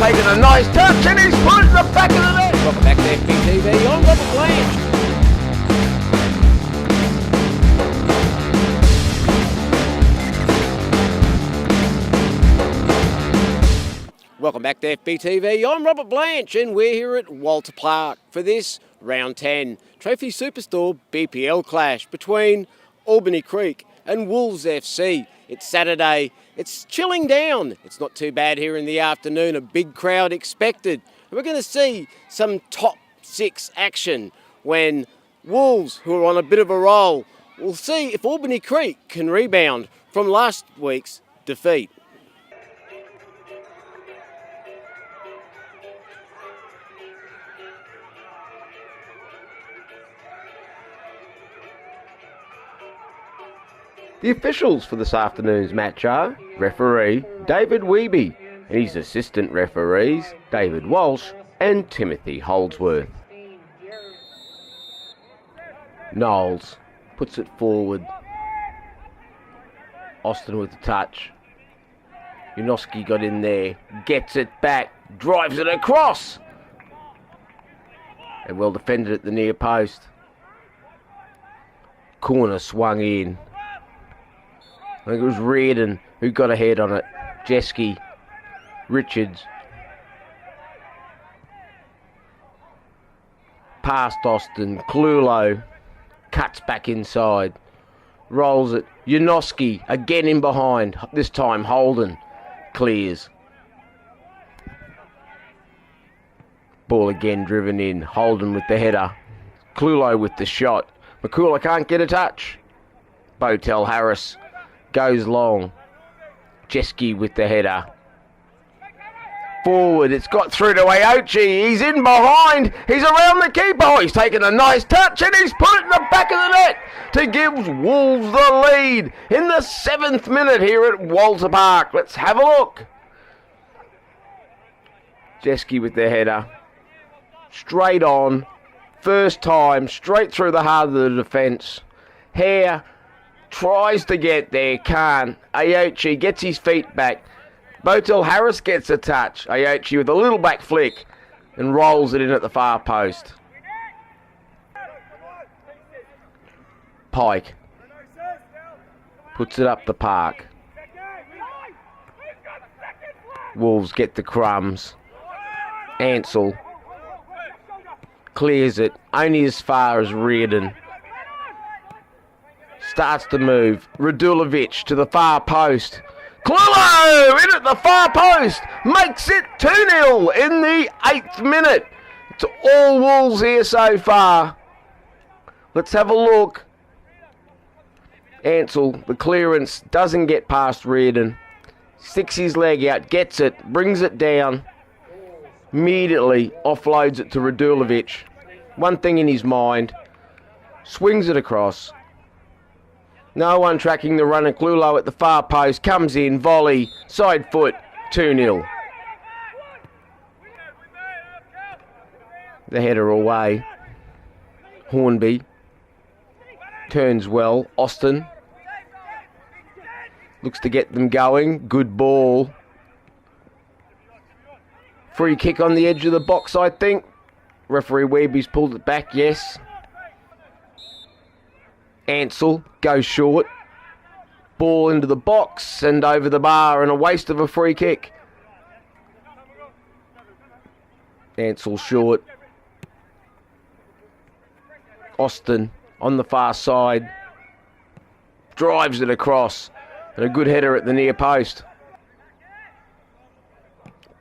taking a nice touch and he's put it in the back of the net. Welcome back to FBTV. I'm Robert Blanche. Welcome back to FBTV. I'm Robert Blanche and we're here at Wolter Park for this round 10 Trophy Superstore BPL clash between Albany Creek and Wolves FC. It's Saturday. It's chilling down. It's not too bad here in the afternoon. A big crowd expected. We're going to see some top six action when Wolves, who are on a bit of a roll, will see if Albany Creek can rebound from last week's defeat. The officials for this afternoon's match are referee David Wiebe and his assistant referees David Walsh and Timothy Holdsworth. Knowles puts it forward. Austin with the touch. Junoski got in there, gets it back, drives it across. And well defended at the near post. Corner swung in. I think it was Reardon who got a head on it. Jeske, Richards. Past Austin, Clulo cuts back inside. Rolls it. Junoski again in behind. This time Holden clears. Ball again driven in. Holden with the header. Clulo with the shot. McCullough can't get a touch. Botel Harris goes long. Jeske with the header. Forward, it's got through to Aochi. He's in behind. He's around the keeper. Oh, he's taken a nice touch and he's put it in the back of the net to give Wolves the lead in the 7th minute here at Wolter Park. Let's have a look. Jeske with the header. Straight on. First time, straight through the heart of the defence. Hare tries to get there, can't. Aochi gets his feet back. Botel Harris gets a touch. Aochi with a little back flick and rolls it in at the far post. Pike puts it up the park. Wolves get the crumbs. Ansell clears it only as far as Reardon. Starts to move. Radulovic to the far post. Clulo in at the far post. Makes it 2-0 in the 8th minute. It's all Wolves here so far. Let's have a look. Ansell, the clearance, doesn't get past Reardon. Sticks his leg out, gets it, brings it down. Immediately offloads it to Radulovic. One thing in his mind. Swings it across. No one tracking the run, and Clulo at the far post comes in, volley, side foot, 2-0. The header away. Hornby turns well. Austin looks to get them going. Good ball. Free kick on the edge of the box, I think. Referee Wiebe's pulled it back, yes. Ansell goes short. Ball into the box and over the bar, and a waste of a free kick. Ansell short. Austin on the far side. Drives it across. And a good header at the near post.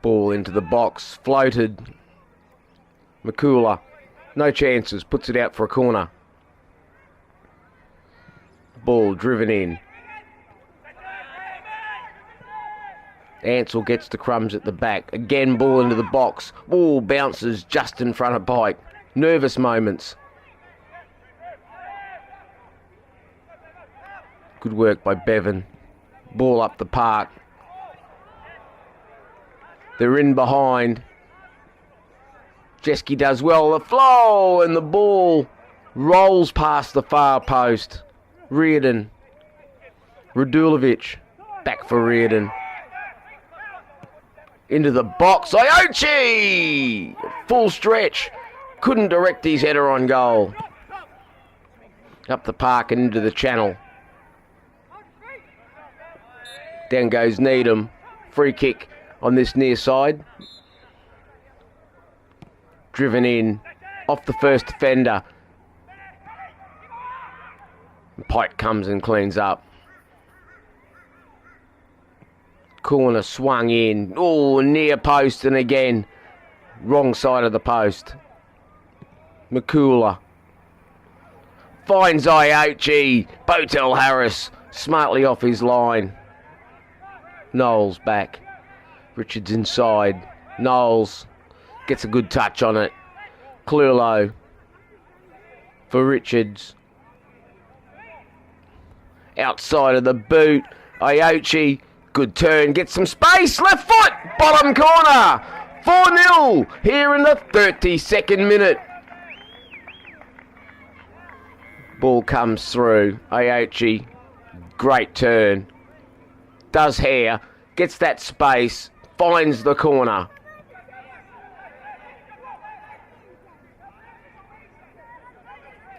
Ball into the box. Floated. McCullough. No chances. Puts it out for a corner. Ball driven in. Ansell gets the crumbs at the back. Again, ball into the box. Ball bounces just in front of Pike. Nervous moments. Good work by Bevan. Ball up the park. They're in behind. Jeske does well. The flow and the ball rolls past the far post. Reardon. Radulovic. Back for Reardon. Into the box. Iochi! Full stretch. Couldn't direct his header on goal. Up the park and into the channel. Down goes Needham. Free kick on this near side. Driven in. Off the first defender. Pike comes and cleans up. Corner swung in. Oh, near post and again. Wrong side of the post. McCooler. Finds Iochi. Botel Harris smartly off his line. Knowles back. Richards inside. Knowles gets a good touch on it. Clulo for Richards. Outside of the boot. Iochi. Good turn. Gets some space. Left foot. Bottom corner. 4-0 here in the 32nd minute. Ball comes through. Iochi. Great turn. Does hair. Gets that space. Finds the corner.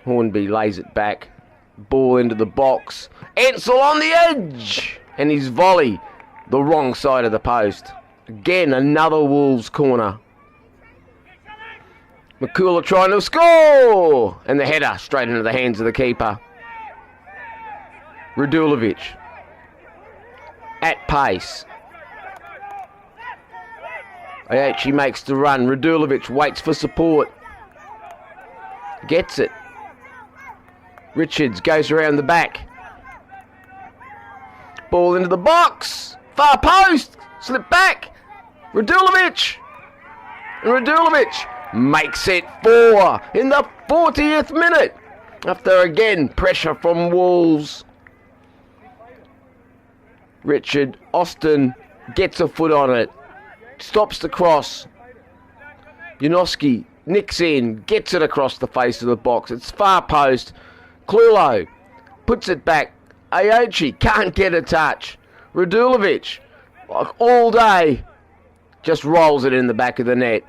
Hornby lays it back. Ball into the box. Ansell on the edge. And his volley. The wrong side of the post. Again, another Wolves corner. McCooler trying to score! And the header straight into the hands of the keeper. Radulovic. At pace. Iochi makes the run. Radulovic waits for support. Gets it. Richards goes around the back. Ball into the box. Far post. Slip back. Radulovic. And Radulovic makes it 4 in the 40th minute. After again pressure from Wolves. Richard Austin gets a foot on it. Stops the cross. Janoski nicks in. Gets it across the face of the box. It's far post. Clulo puts it back. Iochi can't get a touch. Radulovic, like all day, just rolls it in the back of the net.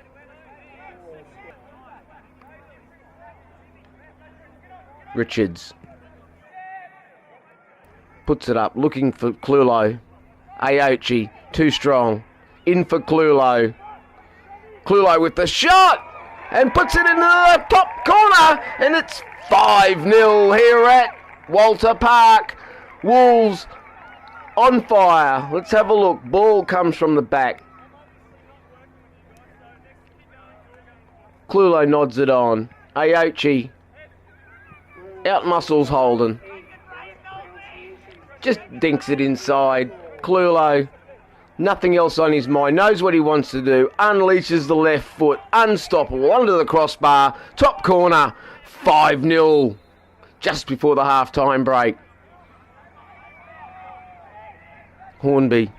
Richards puts it up, looking for Clulo. Iochi, too strong. In for Clulo. Clulo with the shot! And puts it into the top corner! And it's 5-0 here at Wolter Park. Wolves on fire. Let's have a look. Ball comes from the back. Clulo nods it on. Iochi outmuscles Holden. Just dinks it inside. Clulo, nothing else on his mind. Knows what he wants to do. Unleashes the left foot. Unstoppable. Onto the crossbar. Top corner. 5-0. Just before the half-time break. Hornby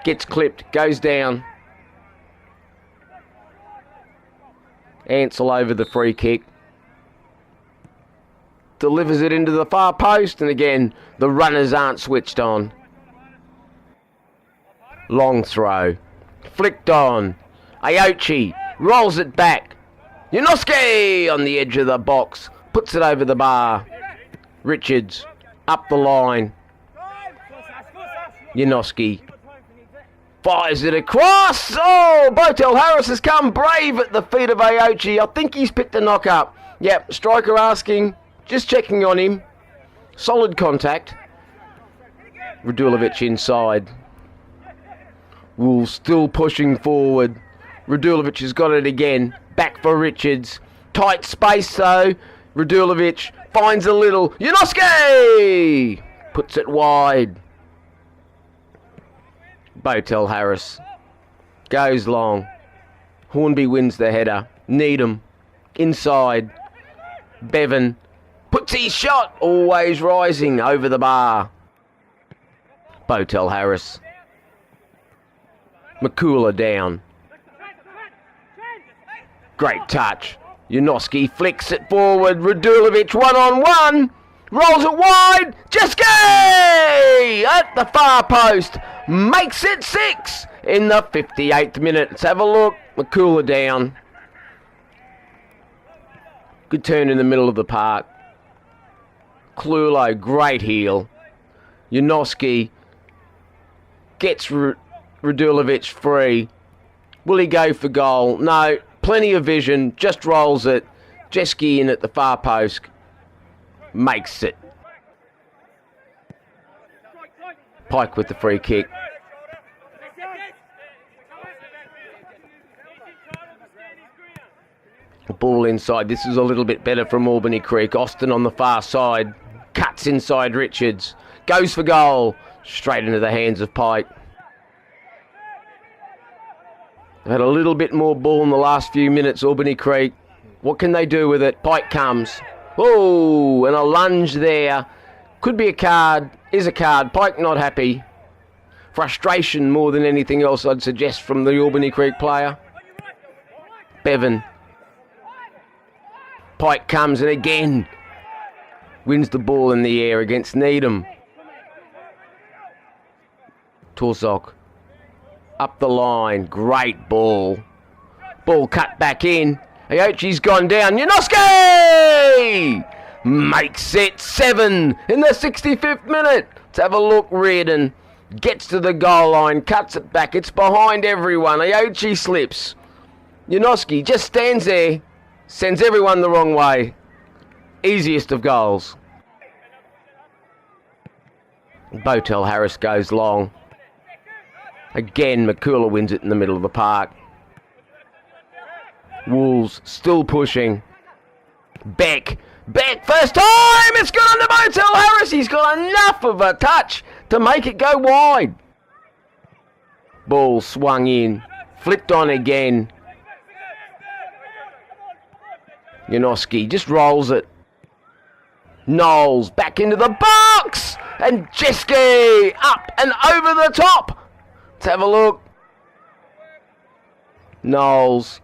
gets clipped. Goes down. Ansell over the free kick. Delivers it into the far post. And again, the runners aren't switched on. Long throw. Flicked on. Iochi rolls it back. Janoski on the edge of the box. Puts it over the bar. Richards up the line. Janoski fires it across. Oh, Botel Harris has come brave at the feet of Iochi. I think he's picked a knock up. Yep, striker asking. Just checking on him. Solid contact. Radulovic inside. Wolves still pushing forward. Radulovic has got it again. Back for Richards. Tight space though. Radulovic finds a little. Janoski puts it wide. Botel Harris goes long. Hornby wins the header. Needham inside. Bevan puts his shot. Always rising over the bar. Botel Harris. McCooler down. Great touch. Janoski flicks it forward. Radulovic 1-on-1. Rolls it wide. Jeski at the far post. Makes it 6 in the 58th minute. Let's have a look. McCooler down. Good turn in the middle of the park. Klulo, great heel. Janoski gets Radulovic free. Will he go for goal? No, plenty of vision, just rolls it. Jeski in at the far post. Makes it. Pike with the free kick. Ball inside. This is a little bit better from Albany Creek. Austin on the far side. Cuts inside Richards. Goes for goal. Straight into the hands of Pike. They've had a little bit more ball in the last few minutes, Albany Creek. What can they do with it? Pike comes. Oh, and a lunge there. Could be a card. Is a card. Pike not happy. Frustration more than anything else, I'd suggest, from the Albany Creek player. Bevan. Pike comes and again wins the ball in the air against Needham. Torsok up the line. Great ball. Ball cut back in. Aochi's gone down. Janoski makes it 7 in the 65th minute. Let's have a look. Reardon gets to the goal line, cuts it back. It's behind everyone. Aochi slips. Janoski just stands there, sends everyone the wrong way. Easiest of goals. Botel Harris goes long. Again, McCooler wins it in the middle of the park. Wolves still pushing. Beck, first time! It's gone to Botel Harris. He's got enough of a touch to make it go wide. Ball swung in, flicked on again. Janoski just rolls it. Knowles back into the box! And Jeski up and over the top! Let's have a look. Knowles,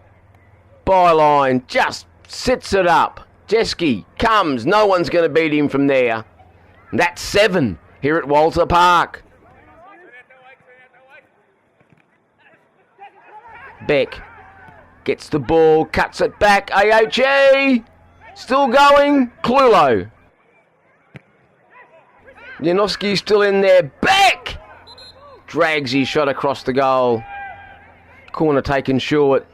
byline, just sits it up. Jeski comes, no one's going to beat him from there. And that's 7 here at Wolter Park. Beck gets the ball, cuts it back. Aochi still going. Klulo. Janoski's still in there. Beck drags his shot across the goal. Corner taken short.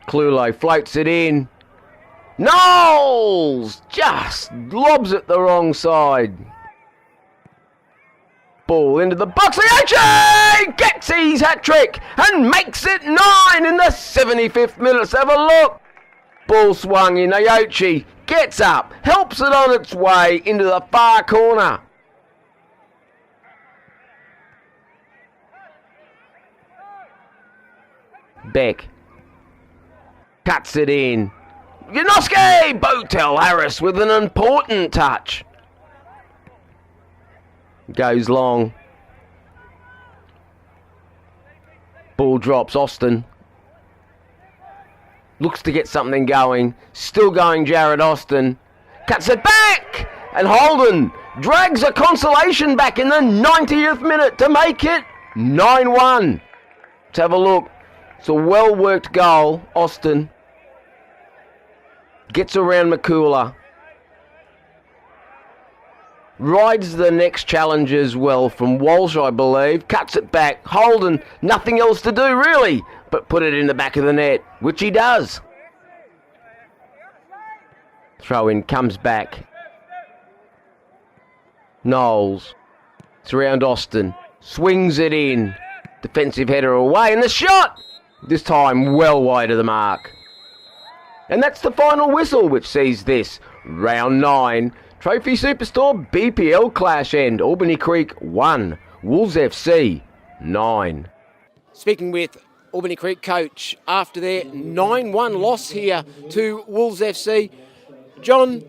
Klulo floats it in. Knowles just lobs it the wrong side. Ball into the box. Aochi gets his hat-trick and makes it 9 in the 75th minute. Let's have a look. Ball swung in. Aochi gets up, helps it on its way into the far corner. Beck cuts it in. Janoski! Botel Harris with an important touch. Goes long. Ball drops. Austin looks to get something going. Still going, Jared Austin. Cuts it back! And Holden drags a consolation back in the 90th minute to make it 9-1. Let's have a look. It's a well-worked goal. Austin gets around McCooler. Rides the next challenge as well from Walsh, I believe. Cuts it back. Holden, nothing else to do really, but put it in the back of the net, which he does. Throw in, comes back. Knowles. It's around Austin. Swings it in. Defensive header away, and the shot! This time well wide of the mark. And that's the final whistle, which sees this round 9 Trophy Superstore BPL clash end. Albany Creek 1, Wolves FC 9. Speaking with Albany Creek coach after their 9-1 loss here to Wolves FC. John,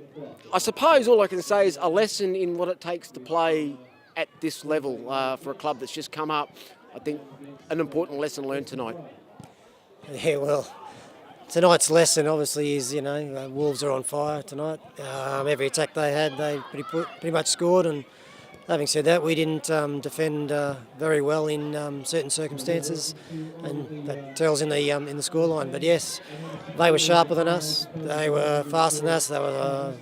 I suppose all I can say is a lesson in what it takes to play at this level for a club that's just come up. I think an important lesson learned tonight. Yeah, well, tonight's lesson obviously is, Wolves are on fire tonight. Every attack they had, they pretty much scored, and having said that, we didn't defend very well in certain circumstances, and that tells in the scoreline. But yes, they were sharper than us. They were faster than us. They were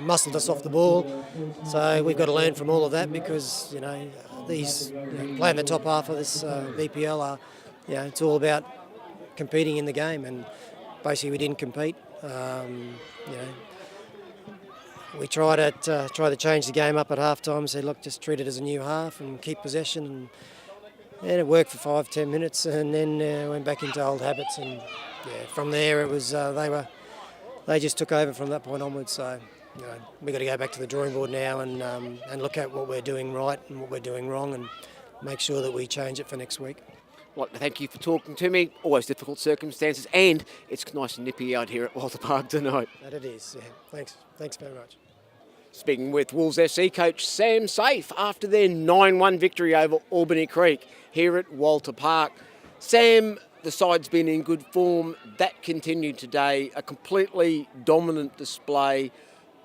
muscled us off the ball. So we've got to learn from all of that, because these playing the top half of this BPL are, it's all about competing in the game, and basically we didn't compete. We tried to change the game up at half time and said, look, just treat it as a new half and keep possession. And it worked for 5-10 minutes, and then went back into old habits. And from there it was they just took over from that point onwards. So we've got to go back to the drawing board now and look at what we're doing right and what we're doing wrong, and make sure that we change it for next week. I'd like to thank you for talking to me. Always difficult circumstances, and it's nice and nippy out here at Wolter Park tonight. That it is, yeah. Thanks very much. Speaking with Wolves SC coach Sam Safe after their 9-1 victory over Albany Creek here at Wolter Park. Sam, the side's been in good form. That continued today. A completely dominant display.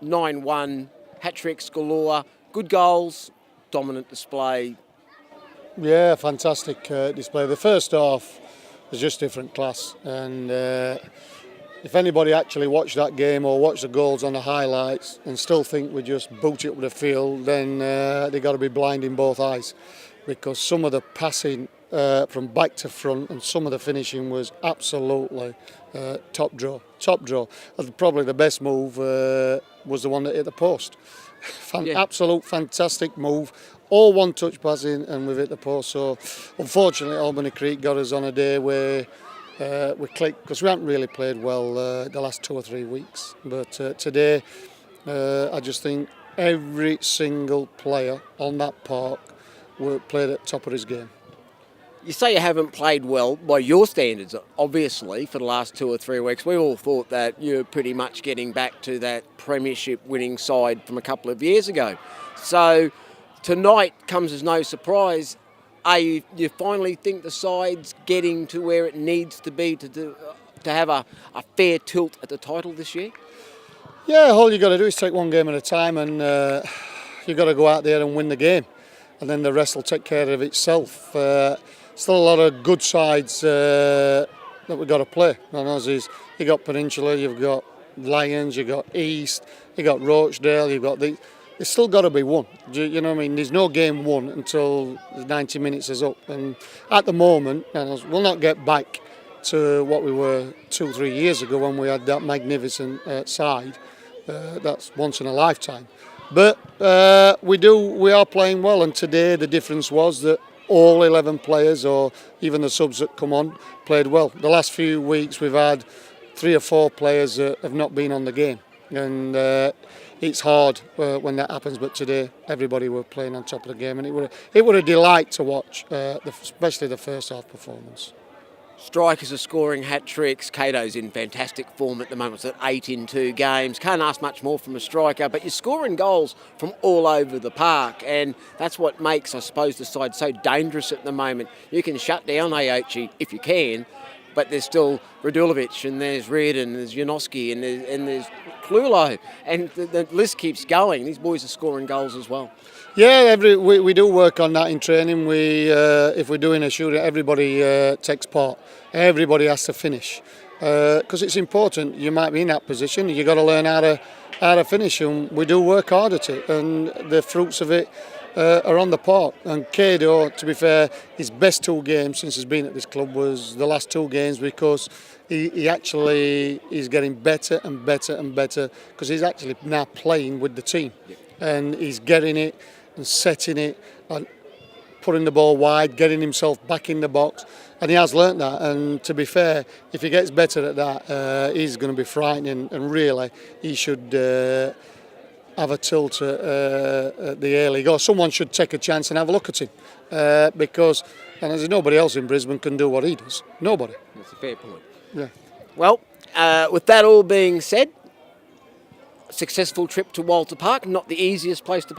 9-1, hat-tricks galore, good goals, dominant display. Yeah, fantastic display. The first half was just different class, and if anybody actually watched that game or watched the goals on the highlights and still think we just boot it up the field, then they've got to be blind in both eyes, because some of the passing from back to front and some of the finishing was absolutely top draw. And probably the best move was the one that hit the post. Absolute fantastic move. All one-touch passing, and we've hit the post. So, unfortunately, Albany Creek got us on a day where we clicked, because we haven't really played well the last 2 or 3 weeks. But today, I just think every single player on that park played at the top of his game. You say you haven't played well by your standards, obviously, for the last 2 or 3 weeks. We all thought that you're pretty much getting back to that premiership winning side from a couple of years ago. So tonight comes as no surprise. You finally think the side's getting to where it needs to be to have a fair tilt at the title this year? Yeah, all you got to do is take one game at a time, and you've got to go out there and win the game, and then the rest will take care of itself. Still a lot of good sides that we've got to play. And as is, you got Peninsula, you've got Lions, you've got East, you've got Rochdale, you've got the. It's still got to be won. You know what I mean? There's no game won until the 90 minutes is up. And at the moment, we'll not get back to what we were 2-3 years ago when we had that magnificent side. That's once in a lifetime. But we are playing well. And today the difference was that all 11 players, or even the subs that come on, played well. The last few weeks we've had 3 or 4 players that have not been on the game. And it's hard when that happens, but today everybody were playing on top of the game, and it were a delight to watch, especially the first half performance. Strikers are scoring hat-tricks. Cato's in fantastic form at the moment. It's at 8 in 2 games. Can't ask much more from a striker, but you're scoring goals from all over the park, and that's what makes, I suppose, the side so dangerous at the moment. You can shut down Aochi if you can, but there's still Radulovic, and there's Reardon, there's Janoski, and there's Clulo, and the list keeps going. These boys are scoring goals as well. Yeah, we do work on that in training. If we're doing a shooting, everybody takes part. Everybody has to finish, because it's important. You might be in that position. You got to learn how to finish, and we do work hard at it. And the fruits of it are on the park. And Kado, to be fair, his best 2 games since he's been at this club was the last 2 games, because he actually is getting better and better and better, because he's actually now playing with the team, and he's getting it and setting it and putting the ball wide, getting himself back in the box, and he has learnt that. And to be fair, if he gets better at that, he's going to be frightening, and really he should have a tilt at the A-League, or someone should take a chance and have a look at him, because there's nobody else in Brisbane can do what he does. Nobody. That's a fair point. Yeah. Well, with that all being said, successful trip to Wolter Park, not the easiest place to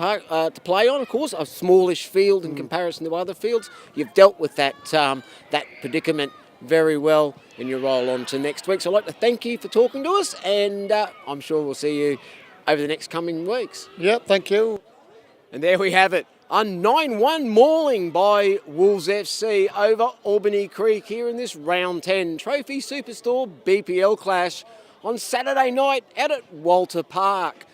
play on, of course, a smallish field in comparison to other fields. You've dealt with that predicament very well in your roll on to next week. So I'd like to thank you for talking to us, and I'm sure we'll see you over the next coming weeks. Yeah, thank you. And there we have it. A 9-1 mauling by Wolves FC over Albany Creek here in this round 10 Trophy Superstore BPL clash on Saturday night out at Wolter Park.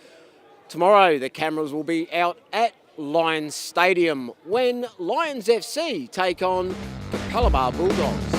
Tomorrow the cameras will be out at Lions Stadium when Lions FC take on the Calabar Bulldogs.